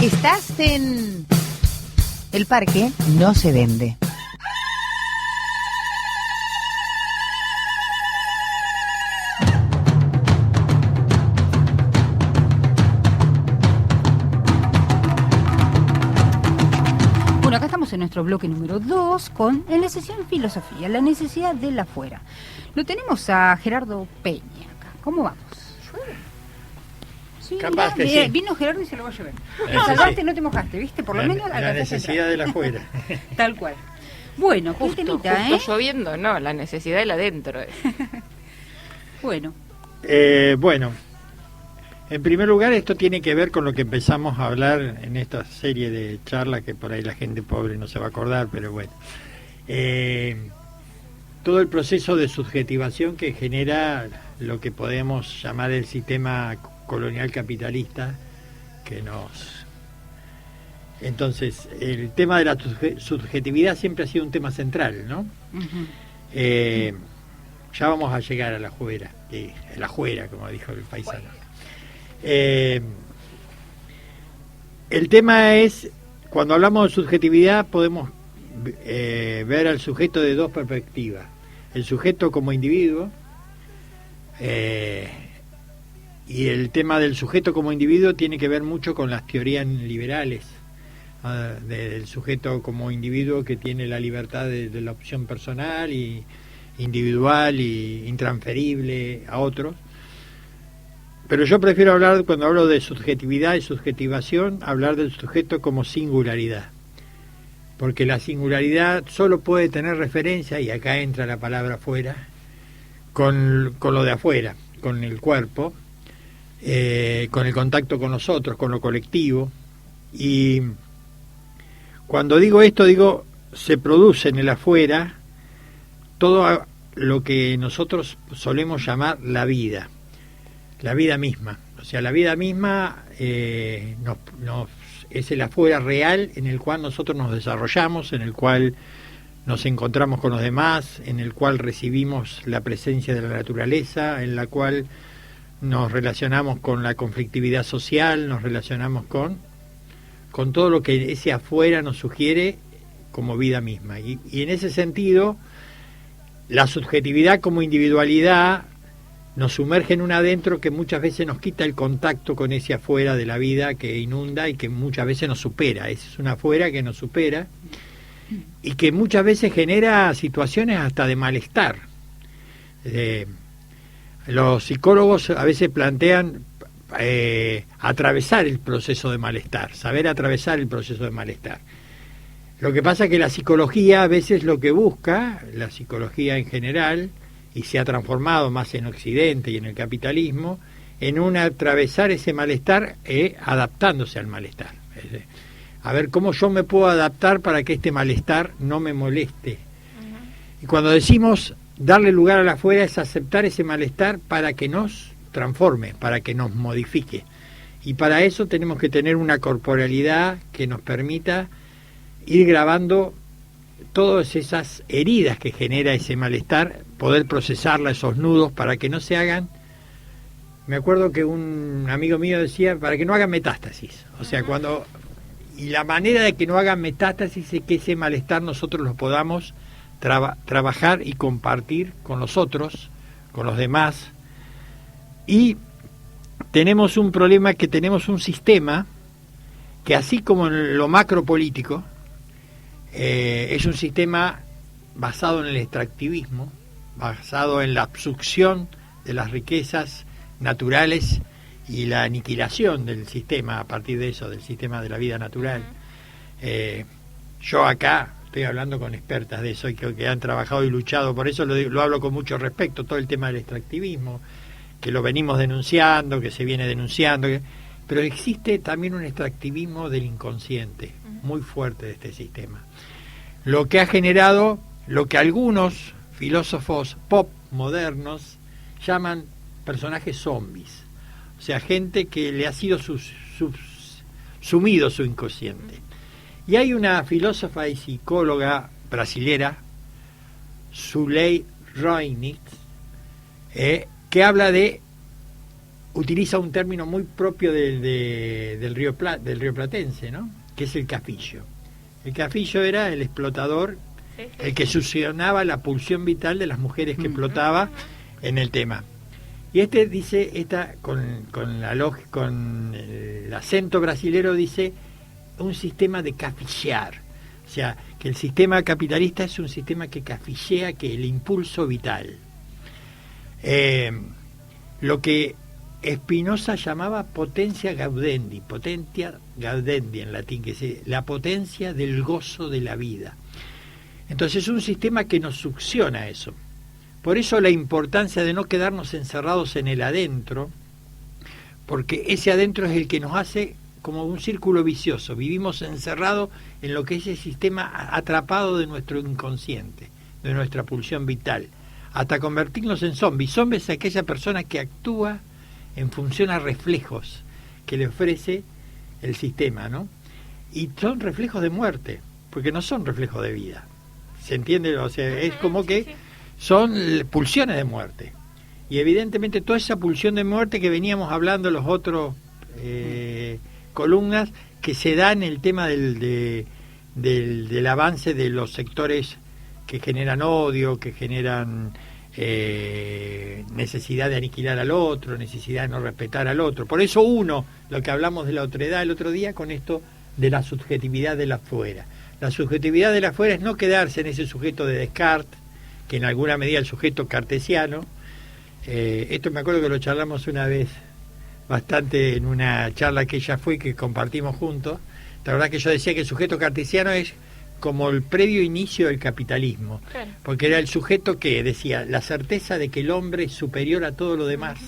Estás en El Parque No Se Vende. Bueno, acá estamos en nuestro bloque número 2 con en la sesión Filosofía, la necesidad del afuera. Lo tenemos a Gerardo Peña acá. ¿Cómo vamos? Sí, Capaz mirá, que sí. Vino Gerardo y se lo va a llevar. Salvaste, sí. no te mojaste, ¿viste? Por lo La menos alcanzaste a necesidad entrar. del afuera. Tal cual. Bueno, qué temita, justo lloviendo, no, la necesidad del adentro. Bueno, Bueno, en primer lugar, esto tiene que ver con lo que empezamos a hablar en esta serie de charlas, que por ahí la gente pobre no se va a acordar, pero bueno. Todo el proceso de subjetivación que genera lo que podemos llamar el sistema colonial capitalista, que nos... Entonces, el tema de la subjetividad siempre ha sido un tema central, ¿no? Ya vamos a llegar a la juera, la juera, como dijo el paisano. El tema es, cuando hablamos de subjetividad, podemos ver al sujeto de dos perspectivas. El sujeto como individuo, y el tema del sujeto como individuo tiene que ver mucho con las teorías liberales, del sujeto como individuo que tiene la libertad de la opción personal y individual y intransferible a otros. Pero yo prefiero hablar, cuando hablo de subjetividad y subjetivación, hablar del sujeto como singularidad, porque la singularidad solo puede tener referencia, y acá entra la palabra afuera, con lo de afuera, con el cuerpo, con el contacto con los otros, con lo colectivo. Y cuando digo esto, digo, se produce en el afuera todo lo que nosotros solemos llamar la vida misma. O sea, la vida misma es el afuera real en el cual nosotros nos desarrollamos, en el cual nos encontramos con los demás, en el cual recibimos la presencia de la naturaleza, en la cual nos relacionamos con la conflictividad social, nos relacionamos con todo lo que ese afuera nos sugiere como vida misma. Y en ese sentido, la subjetividad como individualidad nos sumerge en un adentro que muchas veces nos quita el contacto con ese afuera de la vida que inunda y que muchas veces nos supera. Ese es un afuera que nos supera y que muchas veces genera situaciones hasta de malestar. Los psicólogos a veces plantean atravesar el proceso de malestar, saber atravesar el proceso de malestar. Lo que pasa es que la psicología a veces lo que busca, la psicología en general, y se ha transformado más en Occidente y en el capitalismo, en un atravesar ese malestar adaptándose al malestar. A ver cómo yo me puedo adaptar para que este malestar no me moleste. Y cuando decimos darle lugar al afuera es aceptar ese malestar para que nos transforme, para que nos modifique. Y para eso tenemos que tener una corporalidad que nos permita ir grabando todas esas heridas que genera ese malestar, poder procesarla, esos nudos, para que no se hagan. Me acuerdo que un amigo mío decía, para que no hagan metástasis. O sea, y la manera de que no hagan metástasis es que ese malestar nosotros lo podamos trabajar y compartir con los otros, con los demás. Y tenemos un problema, que tenemos un sistema que, así como en lo macropolítico, es un sistema basado en el extractivismo, basado en la absorción de las riquezas naturales y la aniquilación del sistema a partir de eso, del sistema de la vida natural. Yo acá estoy hablando con expertas de eso y que han trabajado y luchado, por eso lo hablo con mucho respeto, todo el tema del extractivismo, que lo venimos denunciando, que se viene denunciando, pero existe también un extractivismo del inconsciente muy fuerte de este sistema, lo que ha generado lo que algunos filósofos pop modernos llaman personajes zombies, o sea, gente que le ha sido sumido su inconsciente. Y hay una filósofa y psicóloga brasilera, Zuley Roinitz, que habla de utiliza un término muy propio del río platense, ¿no? Que es el cafillo. El cafillo era el explotador, el que succionaba la pulsión vital de las mujeres que explotaba en el tema. Y dice, con el acento brasilero dice un sistema de cafillear. O sea, que el sistema capitalista es un sistema que cafillea, que el impulso vital. Lo que Spinoza llamaba potentia gaudendi en latín, que es la potencia del gozo de la vida. Entonces es un sistema que nos succiona eso. Por eso la importancia de no quedarnos encerrados en el adentro, porque ese adentro es el que nos hace como un círculo vicioso. Vivimos encerrados en lo que es el sistema atrapado de nuestro inconsciente, de nuestra pulsión vital, hasta convertirnos en zombies. Zombies es aquella persona que actúa en función a reflejos que le ofrece el sistema, ¿no? Y son reflejos de muerte, porque no son reflejos de vida. ¿Se entiende? O sea, es como que son pulsiones de muerte. Y evidentemente toda esa pulsión de muerte que veníamos hablando en los otros columnas, que se da en el tema del avance de los sectores que generan odio, que generan necesidad de aniquilar al otro, necesidad de no respetar al otro. Por eso lo que hablamos de la otredad el otro día con esto de la subjetividad de la afuera. La subjetividad de la afuera es no quedarse en ese sujeto de Descartes, que en alguna medida el sujeto cartesiano. Esto me acuerdo que lo charlamos una vez bastante en una charla que ella fue, que compartimos juntos. La verdad que yo decía que el sujeto cartesiano es como el previo inicio del capitalismo, claro, porque era el sujeto que decía la certeza de que el hombre es superior a todo lo demás,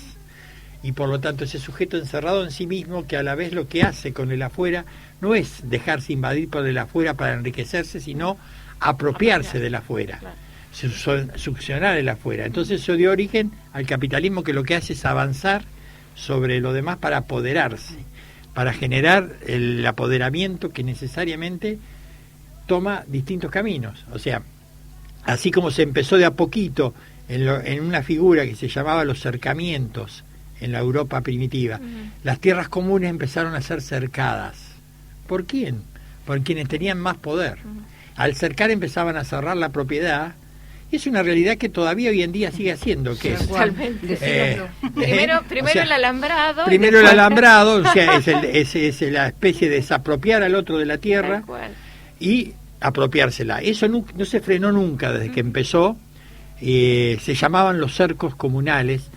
y por lo tanto ese sujeto encerrado en sí mismo, que a la vez lo que hace con el afuera no es dejarse invadir por el afuera para enriquecerse, sino apropiarse del afuera, claro, succionar el afuera. Entonces eso dio origen al capitalismo, que lo que hace es avanzar sobre lo demás para apoderarse, para generar el apoderamiento que necesariamente toma distintos caminos. O sea, así como se empezó de a poquito en una figura que se llamaba los cercamientos en la Europa primitiva, las tierras comunes empezaron a ser cercadas. ¿Por quién? Por quienes tenían más poder. Al cercar empezaban a cerrar la propiedad, y es una realidad que todavía hoy en día sigue haciendo, que es primero o sea, el alambrado. Primero el alambrado, o sea, es la especie de desapropiar al otro de la tierra y apropiársela. Eso no se frenó nunca desde que empezó. Se llamaban los cercos comunales,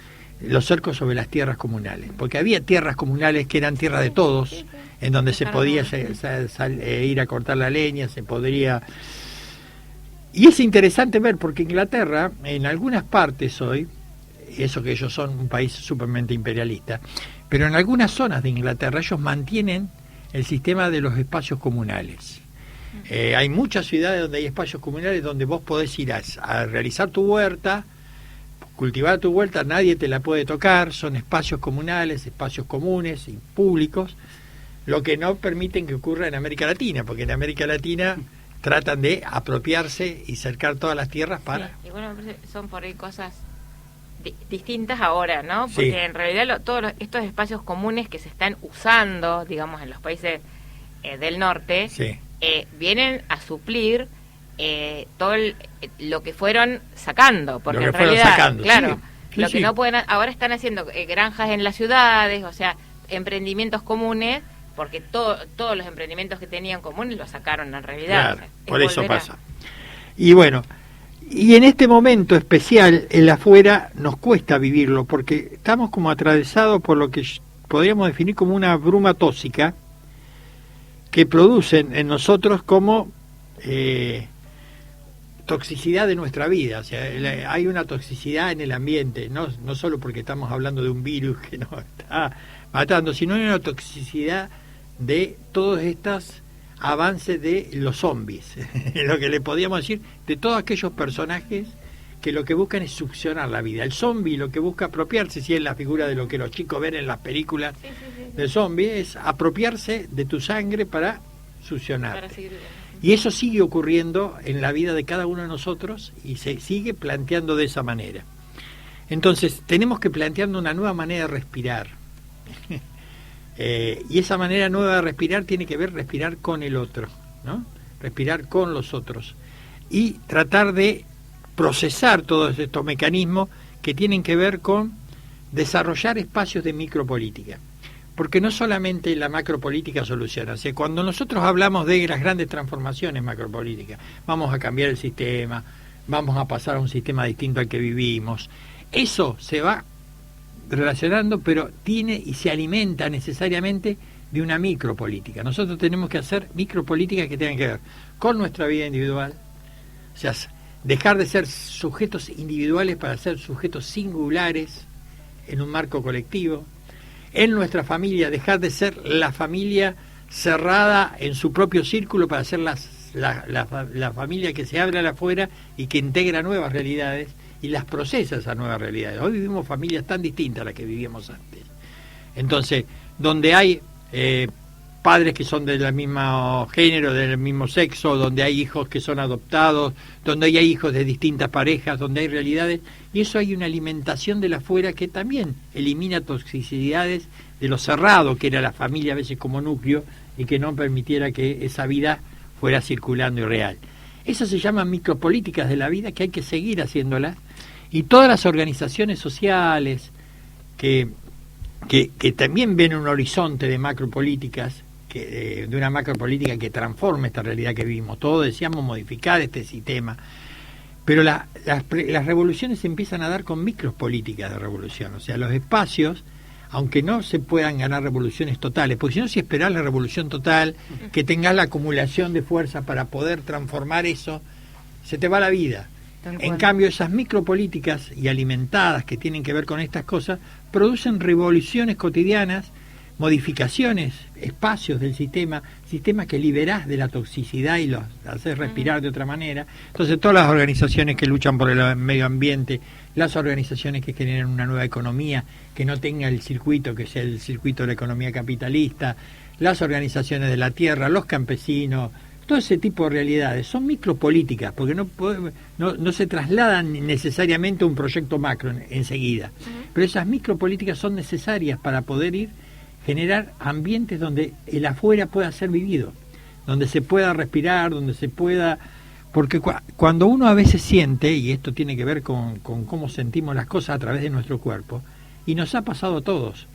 los cercos sobre las tierras comunales, porque había tierras comunales que eran tierra de todos, en donde se podía ir a cortar la leña, se podría... Y es interesante ver, porque Inglaterra, en algunas partes hoy, eso que ellos son un país sumamente imperialista, pero en algunas zonas de Inglaterra ellos mantienen el sistema de los espacios comunales. Hay muchas ciudades donde hay espacios comunales donde vos podés ir a realizar tu huerta, cultivar tu huerta, nadie te la puede tocar, son espacios comunales, espacios comunes y públicos, lo que no permiten que ocurra en América Latina, porque en América Latina tratan de apropiarse y cercar todas las tierras para... Sí, y bueno, son por ahí cosas distintas ahora, ¿no? Porque en realidad todos estos espacios comunes que se están usando, digamos, en los países del norte, vienen a suplir todo lo que fueron sacando, porque en realidad, claro, lo que no pueden, ahora están haciendo granjas en las ciudades, o sea, emprendimientos comunes, porque todos los emprendimientos que tenían comunes los sacaron en realidad. Claro, por eso pasa. Y bueno, y en este momento especial, el afuera nos cuesta vivirlo, porque estamos como atravesados por lo que podríamos definir como una bruma tóxica, que producen en nosotros como toxicidad de nuestra vida. O sea, hay una toxicidad en el ambiente, no solo porque estamos hablando de un virus que nos está matando, sino hay una toxicidad de todos estos avances de los zombies, lo que le podríamos decir, de todos aquellos personajes que lo que buscan es succionar la vida. El zombie lo que busca apropiarse, si es la figura de lo que los chicos ven en las películas de zombie, es apropiarse de tu sangre para succionarte. Y eso sigue ocurriendo en la vida de cada uno de nosotros y se sigue planteando de esa manera. Entonces tenemos que plantear una nueva manera de respirar, Y esa manera nueva de respirar tiene que ver respirar con el otro, ¿no? Respirar con los otros. Y tratar de procesar todos estos mecanismos que tienen que ver con desarrollar espacios de micropolítica. Porque no solamente la macropolítica soluciona. O sea, cuando nosotros hablamos de las grandes transformaciones macropolíticas, vamos a cambiar el sistema, vamos a pasar a un sistema distinto al que vivimos, eso se va relacionando, pero tiene y se alimenta necesariamente de una micropolítica. Nosotros tenemos que hacer micropolíticas que tengan que ver con nuestra vida individual, o sea, dejar de ser sujetos individuales para ser sujetos singulares en un marco colectivo. En nuestra familia, dejar de ser la familia cerrada en su propio círculo para ser la familia que se abre a la afuera y que integra nuevas realidades y las procesa esas nuevas realidades. Hoy vivimos familias tan distintas a las que vivíamos antes. Entonces, donde hay padres que son del mismo género, del mismo sexo, donde hay hijos que son adoptados, donde hay hijos de distintas parejas, donde hay realidades, y eso hay una alimentación de la afuera que también elimina toxicidades de lo cerrado que era la familia a veces como núcleo y que no permitiera que esa vida fuera circulando y real. Eso se llama micropolíticas de la vida, que hay que seguir haciéndolas, y todas las organizaciones sociales que también ven un horizonte de macropolíticas, de una macropolítica que transforme esta realidad que vivimos. Todos deseamos modificar este sistema, pero las revoluciones se empiezan a dar con micropolíticas de revolución, o sea, los espacios, aunque no se puedan ganar revoluciones totales, porque si no, si esperás la revolución total, que tengas la acumulación de fuerza para poder transformar eso, se te va la vida. En cambio, esas micropolíticas y alimentadas que tienen que ver con estas cosas producen revoluciones cotidianas, modificaciones, espacios del sistema que liberás de la toxicidad y los haces respirar de otra manera. Entonces, todas las organizaciones que luchan por el medio ambiente, las organizaciones que generan una nueva economía que no tenga el circuito, que sea el circuito de la economía capitalista, las organizaciones de la tierra, los campesinos, todo ese tipo de realidades son micropolíticas, porque no se trasladan necesariamente a un proyecto macro enseguida. Pero esas micropolíticas son necesarias para poder generar ambientes donde el afuera pueda ser vivido, donde se pueda respirar, donde se pueda... Porque cuando uno a veces siente, y esto tiene que ver con cómo sentimos las cosas a través de nuestro cuerpo, y nos ha pasado a todos,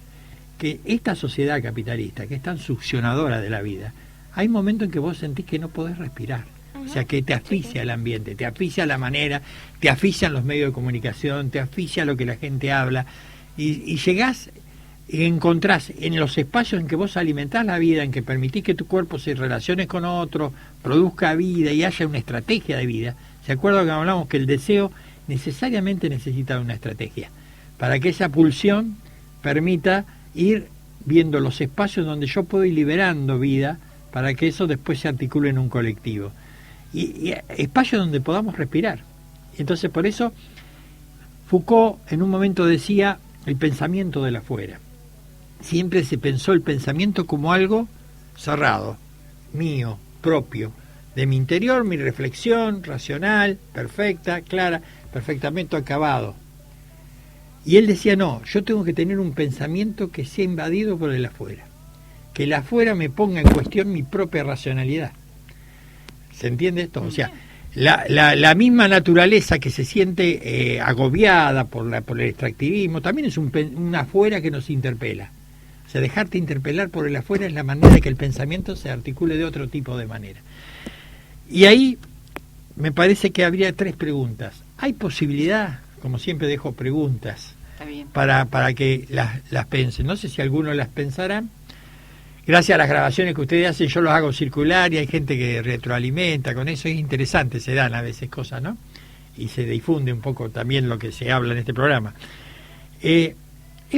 que esta sociedad capitalista, que es tan succionadora de la vida, hay momentos en que vos sentís que no podés respirar. O sea, que te asfixia el ambiente, te asfixia la manera, te asfixian los medios de comunicación, te asfixia lo que la gente habla, y llegás y encontrás en los espacios en que vos alimentás la vida, en que permitís que tu cuerpo se relacione con otro, produzca vida y haya una estrategia de vida. ¿Se acuerdan que hablamos que el deseo necesariamente necesita una estrategia? Para que esa pulsión permita ir viendo los espacios donde yo puedo ir liberando vida, para que eso después se articule en un colectivo. Y espacios donde podamos respirar. Entonces, por eso, Foucault en un momento decía el pensamiento del afuera. Siempre se pensó el pensamiento como algo cerrado, mío, propio, de mi interior, mi reflexión racional, perfecta, clara, perfectamente acabado. Y él decía, no, yo tengo que tener un pensamiento que sea invadido por el afuera, que el afuera me ponga en cuestión mi propia racionalidad. ¿Se entiende esto? O sea, la misma naturaleza que se siente agobiada por el extractivismo, también es un afuera que nos interpela. O sea, dejarte interpelar por el afuera es la manera de que el pensamiento se articule de otro tipo de manera. Y ahí me parece que habría tres preguntas. ¿Hay posibilidad? Como siempre dejo preguntas para que las pensen. No sé si algunos las pensarán. Gracias a las grabaciones que ustedes hacen, yo los hago circular y hay gente que retroalimenta con eso. Es interesante, se dan a veces cosas, ¿no? Y se difunde un poco también lo que se habla en este programa. ¿Es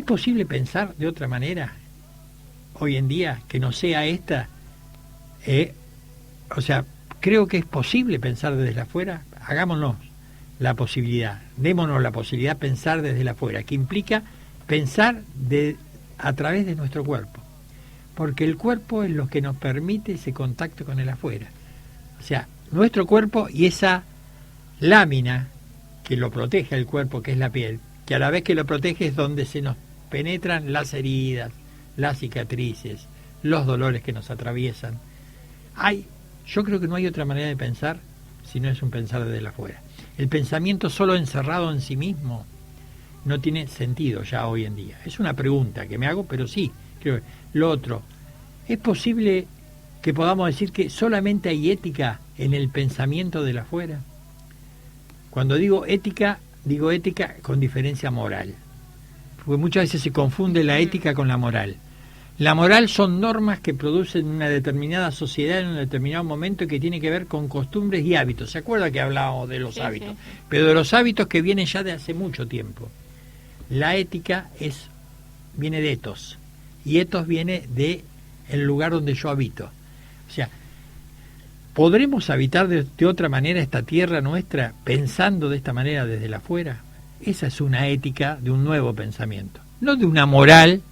posible pensar de otra manera hoy en día que no sea esta? O sea, creo que es posible pensar desde afuera. Hagámonos la posibilidad, démonos la posibilidad de pensar desde afuera, que implica pensar a través de nuestro cuerpo. Porque el cuerpo es lo que nos permite ese contacto con el afuera. O sea, nuestro cuerpo y esa lámina que lo protege el cuerpo, que es la piel, que a la vez que lo protege es donde se nos penetran las heridas, las cicatrices, los dolores que nos atraviesan. Yo creo que no hay otra manera de pensar si no es un pensar desde afuera. El pensamiento solo encerrado en sí mismo no tiene sentido ya hoy en día. Es una pregunta que me hago, pero sí, creo que lo otro, ¿es posible que podamos decir que solamente hay ética en el pensamiento de afuera? Cuando digo ética con diferencia moral, porque muchas veces se confunde la ética con la moral. La moral son normas que producen una determinada sociedad en un determinado momento, que tiene que ver con costumbres y hábitos. ¿Se acuerda que hablábamos de los hábitos? Sí. Pero de los hábitos que vienen ya de hace mucho tiempo. La ética viene de etos, y etos viene de el lugar donde yo habito. O sea, ¿podremos habitar de otra manera esta tierra nuestra pensando de esta manera desde el afuera? Esa es una ética de un nuevo pensamiento, no de una moral,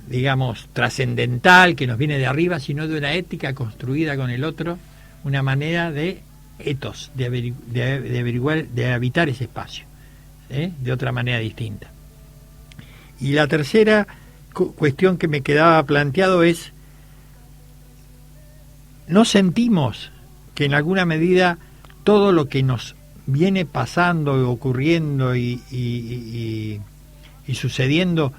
digamos, trascendental que nos viene de arriba, sino de una ética construida con el otro, una manera de etos, de habitar ese espacio, de otra manera distinta. Y la tercera cuestión que me quedaba planteado es: ¿no sentimos que en alguna medida todo lo que nos viene pasando, ocurriendo y sucediendo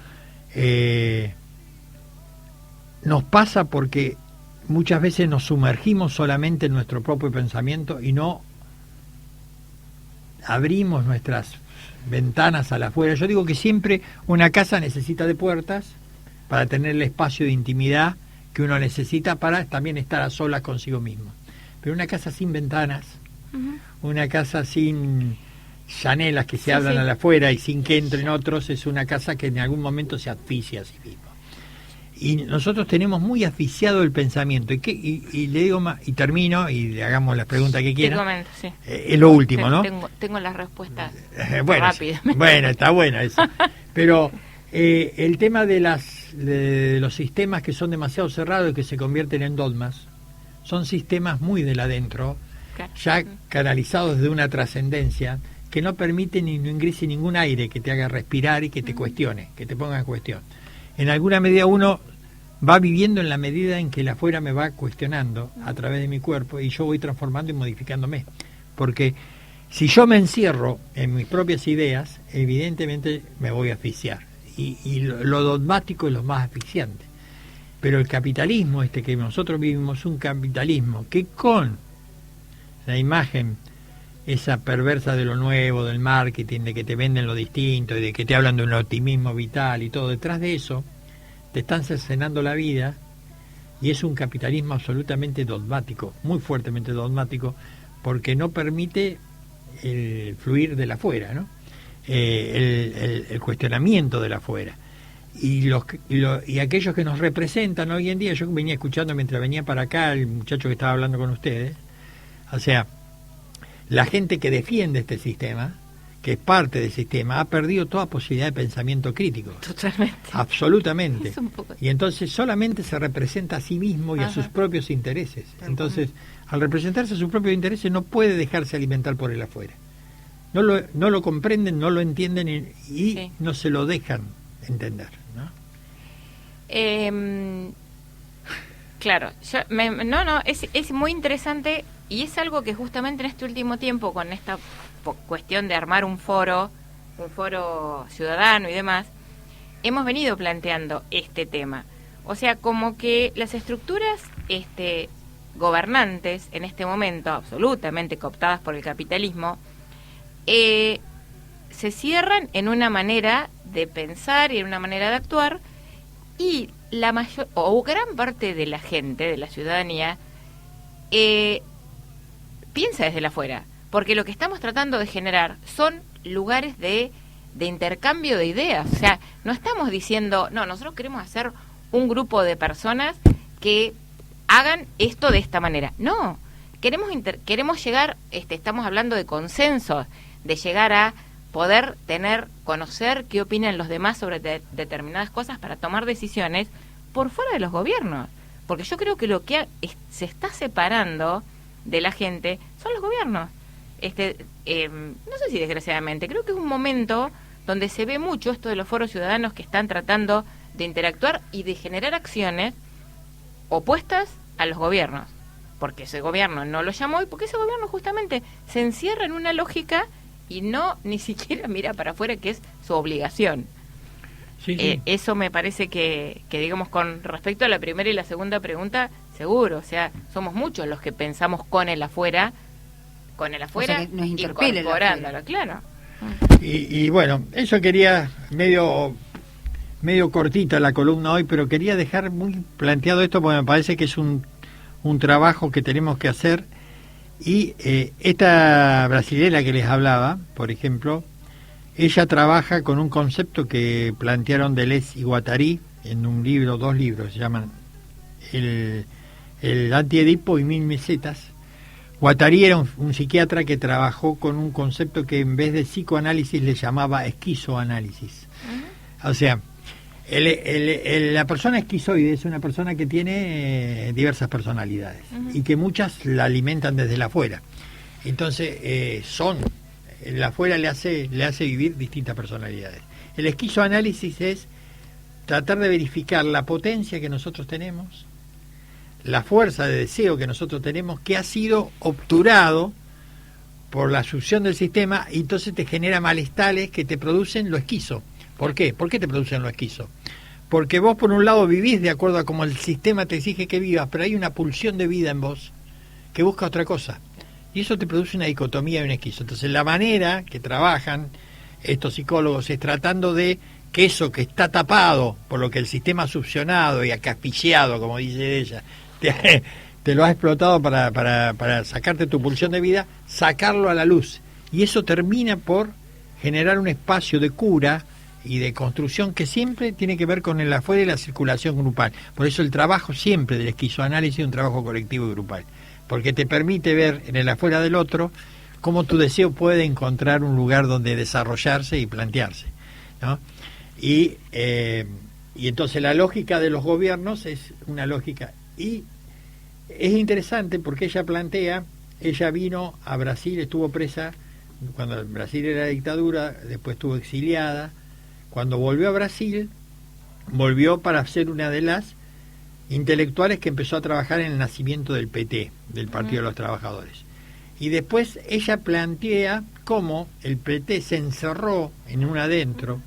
nos pasa porque muchas veces nos sumergimos solamente en nuestro propio pensamiento y no abrimos nuestras ventanas a la afuera? Yo digo que siempre una casa necesita de puertas para tener el espacio de intimidad que uno necesita para también estar a solas consigo mismo. Pero una casa sin ventanas, una casa sin llanelas que se hablan a la afuera y sin que entren otros, es una casa que en algún momento se asfixia a sí mismo. Y nosotros tenemos muy asfixiado el pensamiento. Y le digo más, y termino, y le hagamos las preguntas que quieran. Sí. Es lo último, ¿no? Tengo las respuestas rápidas. Bueno, está buena eso. Pero el tema de los sistemas que son demasiado cerrados y que se convierten en dogmas, son sistemas muy del adentro, ya canalizados de una trascendencia, que no permiten ni no ingrese ningún aire que te haga respirar y que te cuestione, que te ponga en cuestión. En alguna medida uno va viviendo en la medida en que el afuera me va cuestionando a través de mi cuerpo, y yo voy transformando y modificándome. Porque si yo me encierro en mis propias ideas, evidentemente me voy a asfixiar. Y lo dogmático es lo más asfixiante. Pero el capitalismo que nosotros vivimos es un capitalismo que, con la imagen esa perversa de lo nuevo, del marketing, de que te venden lo distinto y de que te hablan de un optimismo vital y todo, detrás de eso te están cercenando la vida, y es un capitalismo absolutamente dogmático, muy fuertemente dogmático, porque no permite el fluir de la afuera, ¿no? El cuestionamiento de la afuera. Y aquellos que nos representan hoy en día, yo venía escuchando mientras venía para acá el muchacho que estaba hablando con ustedes, o sea, la gente que defiende este sistema, que es parte del sistema, ha perdido toda posibilidad de pensamiento crítico. Totalmente. Absolutamente. Y entonces solamente se representa a sí mismo y a sus propios intereses. Entonces, al representarse a sus propios intereses, no puede dejarse alimentar por el afuera. No lo comprenden, no lo entienden y no se lo dejan entender, ¿no? Claro, es muy interesante, y es algo que justamente en este último tiempo, con esta cuestión de armar un foro ciudadano y demás, hemos venido planteando este tema. O sea, como que las estructuras gobernantes en este momento, absolutamente cooptadas por el capitalismo, se cierran en una manera de pensar y en una manera de actuar, y la mayor o gran parte de la gente, de la ciudadanía, piensa desde la afuera, porque lo que estamos tratando de generar son lugares de intercambio de ideas. O sea, no estamos diciendo, no, nosotros queremos hacer un grupo de personas que hagan esto de esta manera. No, queremos llegar, estamos hablando de consensos, de llegar a poder conocer qué opinan los demás sobre determinadas cosas para tomar decisiones por fuera de los gobiernos. Porque yo creo que lo que se está separando de la gente son los gobiernos. No sé si desgraciadamente, creo que es un momento donde se ve mucho esto de los foros ciudadanos que están tratando de interactuar y de generar acciones opuestas a los gobiernos, porque ese gobierno no lo llamó y porque ese gobierno justamente se encierra en una lógica y no ni siquiera mira para afuera, que es su obligación. Sí. Eso me parece que digamos, con respecto a la primera y la segunda pregunta, seguro, o sea, somos muchos los que pensamos con el afuera, o sea, que nos interpele incorporándolo, claro. Y bueno, eso quería, medio cortita la columna hoy, pero quería dejar muy planteado esto porque me parece que es un trabajo que tenemos que hacer. Y esta brasilera que les hablaba, por ejemplo, ella trabaja con un concepto que plantearon Deleuze y Guattari en un libro, 2 libros, se llaman el Antiedipo y 1000 mesetas. Guattari era un psiquiatra que trabajó con un concepto que en vez de psicoanálisis le llamaba esquizoanálisis. O sea, la persona esquizoide es una persona que tiene diversas personalidades y que muchas la alimentan desde la afuera. Entonces, el afuera le hace vivir distintas personalidades. El esquizoanálisis es tratar de verificar la potencia que nosotros tenemos, la fuerza de deseo que nosotros tenemos, que ha sido obturado por la succión del sistema, y entonces te genera malestares que te producen lo esquizo. ¿Por qué? ¿Por qué te producen lo esquizo? Porque vos por un lado vivís de acuerdo a como el sistema te exige que vivas, pero hay una pulsión de vida en vos que busca otra cosa. Y eso te produce una dicotomía y un esquizo. Entonces la manera que trabajan estos psicólogos es tratando de que eso que está tapado por lo que el sistema ha succionado y acaspiciado, como dice ella, te lo ha explotado para sacarte tu pulsión de vida, sacarlo a la luz. Y eso termina por generar un espacio de cura y de construcción que siempre tiene que ver con el afuera y la circulación grupal. Por eso el trabajo siempre del esquizoanálisis es un trabajo colectivo y grupal, porque te permite ver en el afuera del otro cómo tu deseo puede encontrar un lugar donde desarrollarse y plantearse, ¿no? Y entonces la lógica de los gobiernos es una lógica, y es interesante porque ella vino a Brasil, estuvo presa cuando Brasil era dictadura, después estuvo exiliada. Cuando volvió a Brasil, volvió para ser una de las intelectuales que empezó a trabajar en el nacimiento del PT, del Partido de los Trabajadores. Y después ella plantea cómo el PT se encerró en un adentro,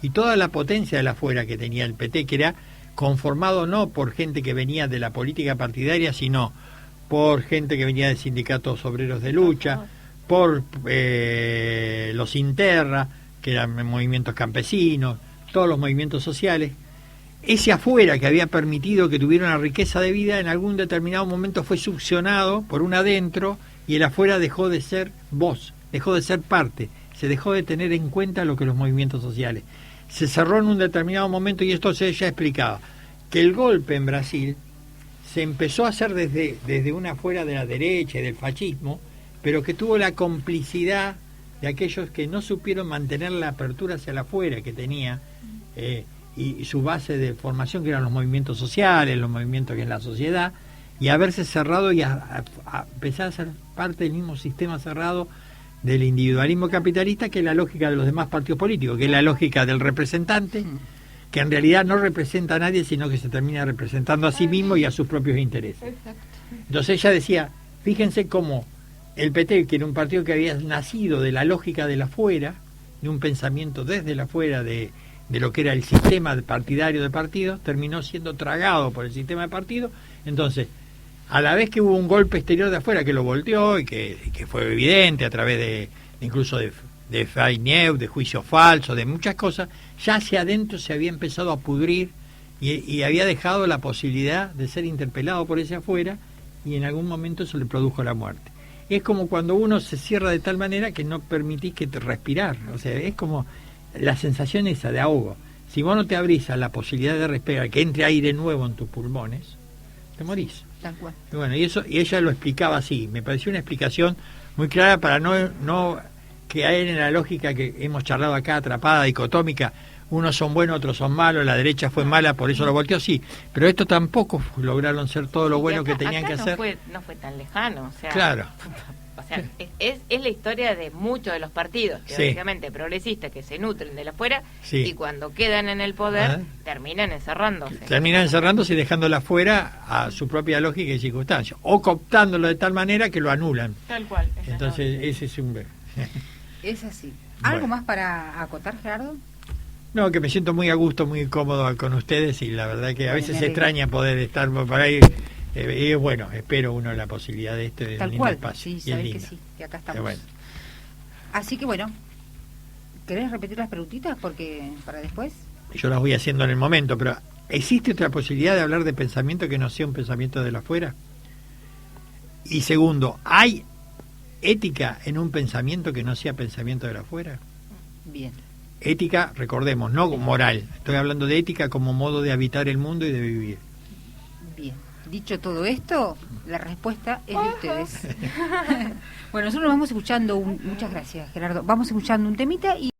y toda la potencia de la afuera que tenía el PT, que era conformado no por gente que venía de la política partidaria, sino por gente que venía de sindicatos obreros de lucha, por los Interra, que eran movimientos campesinos, todos los movimientos sociales. Ese afuera que había permitido que tuviera una riqueza de vida, en algún determinado momento fue succionado por un adentro, y el afuera dejó de ser voz, dejó de ser parte, se dejó de tener en cuenta lo que los movimientos sociales. Se cerró en un determinado momento, y esto se ya explicaba, que el golpe en Brasil se empezó a hacer desde una afuera de la derecha y del fascismo, pero que tuvo la complicidad de aquellos que no supieron mantener la apertura hacia la afuera que tenía, y su base de formación, que eran los movimientos sociales, los movimientos que en la sociedad, y haberse cerrado y a empezar a ser parte del mismo sistema cerrado del individualismo capitalista, que es la lógica de los demás partidos políticos, que es la lógica del representante, que en realidad no representa a nadie, sino que se termina representando a sí mismo y a sus propios intereses. Entonces ella decía, fíjense cómo el PT, que era un partido que había nacido de la lógica del afuera, de un pensamiento desde el afuera de lo que era el sistema partidario de partidos, terminó siendo tragado por el sistema de partidos. Entonces, a la vez que hubo un golpe exterior de afuera que lo volteó y que fue evidente a través de incluso de fake news, de juicios falsos, de muchas cosas, ya hacia adentro se había empezado a pudrir y había dejado la posibilidad de ser interpelado por ese afuera, y en algún momento eso le produjo la muerte. Es como cuando uno se cierra de tal manera que no permitís que te respirar, o sea, es como la sensación esa de ahogo. Si vos no te abrís a la posibilidad de respirar, que entre aire nuevo en tus pulmones, te morís. Tal cual. Y bueno, y ella lo explicaba así, me pareció una explicación muy clara para no caer en la lógica que hemos charlado acá, atrapada, dicotómica, unos son buenos, otros son malos, la derecha fue mala, por eso lo volteó, sí, pero esto tampoco lograron ser todo lo bueno que tenían que hacer. No fue tan lejano, o sea, claro. sea, es la historia de muchos de los partidos, teóricamente progresistas, que se nutren de la afuera y cuando quedan en el poder terminan encerrándose. Terminan encerrándose y dejándola afuera a su propia lógica y circunstancia, o cooptándolo de tal manera que lo anulan. Tal cual. Entonces, ese es un... Es así. ¿Algo más para acotar, Gerardo? No, que me siento muy a gusto, muy cómodo con ustedes y la verdad que a veces se extraña poder estar por ahí. Y bueno, espero uno la posibilidad de tal cual, espacio. Sí, sabés que sí, que acá estamos. Bueno. Así que bueno, ¿querés repetir las preguntitas porque para después? Yo las voy haciendo en el momento, pero ¿existe otra posibilidad de hablar de pensamiento que no sea un pensamiento de la afuera? Y segundo, ¿hay ética en un pensamiento que no sea pensamiento de la afuera? Bien. Ética, recordemos, no moral. Estoy hablando de ética como modo de habitar el mundo y de vivir. Bien. Dicho todo esto, la respuesta es de ustedes. Bueno, nosotros vamos escuchando muchas gracias, Gerardo. Vamos escuchando un temita y